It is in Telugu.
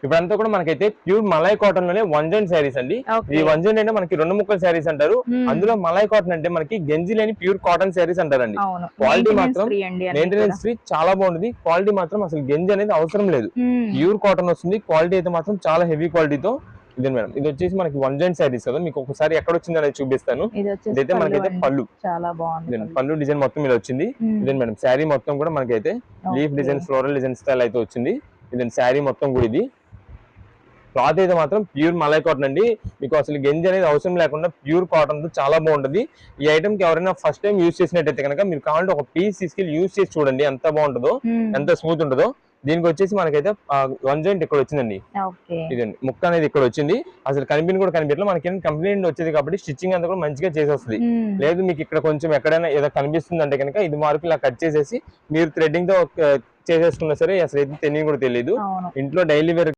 ఇప్పుడంతా కూడా మనకైతే ప్యూర్ మలై కాటన్ లోనే వన్ జాయింట్ శారీస్ అండి. ఈ వన్ జాయింట్ అంటే మనకి 2 ముక్కల శారీస్ అంటారు. అందులో మలై కాటన్ అంటే మనకి గంజి లేని ప్యూర్ కాటన్ శారీస్ అంటారండి. క్వాలిటీ మాత్రం మెయింటెనెన్స్ ఫ్రీ, చాలా బాగుంటుంది. క్వాలిటీ మాత్రం అసలు గంజి అనేది అవసరం లేదు, ప్యూర్ కాటన్ వస్తుంది. క్వాలిటీ అయితే మాత్రం చాలా హెవీ క్వాలిటీతో. ఇదే మేడం, ఇది వచ్చేసి మనకి వన్ జాయింట్ శారీస్ కదా, మీకు ఒకసారి ఎక్కడ వచ్చింది అనేది చూపిస్తాను. ఇదైతే మనకైతే పళ్ళు, చాలా బాగుంది. పళ్ళు డిజైన్ మొత్తం ఇలా వచ్చింది. ఇదే మేడం శారీ మొత్తం కూడా మనకైతే leaf design, floral design style అయితే వచ్చింది. ఇదే శారీ మొత్తం కూడా ఇది. క్లాత్ అయితే మాత్రం ప్యూర్ మలై కాటన్ అండి. మీకు అసలు గంజి అనేది అవసరం లేకుండా ప్యూర్ కాటన్ తో చాలా బాగుంటుంది. ఈ ఐటమ్ కి ఎవరైనా ఫస్ట్ టైం యూజ్ చేసినట్టయితే కనుక మీరు కావాలంటే ఒక పీస్ తీసుకెళ్ళి యూజ్ చేసి చూడండి, ఎంత బాగుంటుందో, ఎంత స్మూత్ ఉంటుందో. దీనికి వచ్చేసి మనకైతే వన్ జాయింట్ ఇక్కడ వచ్చిందండి. ఇదండి ముక్క అనేది ఇక్కడ వచ్చింది. అసలు కూడా కనిపించలేదు మనకి. కంప్లీట్ వచ్చేది కాబట్టి స్టిచ్చింగ్ అంతా కూడా మంచిగా చేసి వస్తుంది. లేదు మీకు ఇక్కడ కొంచెం ఎక్కడైనా ఏదో కనిపిస్తుంది అంటే కనుక ఇది మార్కు ఇలా కట్ చేసేసి మీరు థ్రెడ్డింగ్ తో చేసేసుకున్నా సరే అసలు అయితే తెలియదు కూడా తెలియదు. ఇంట్లో డైలీ వేర్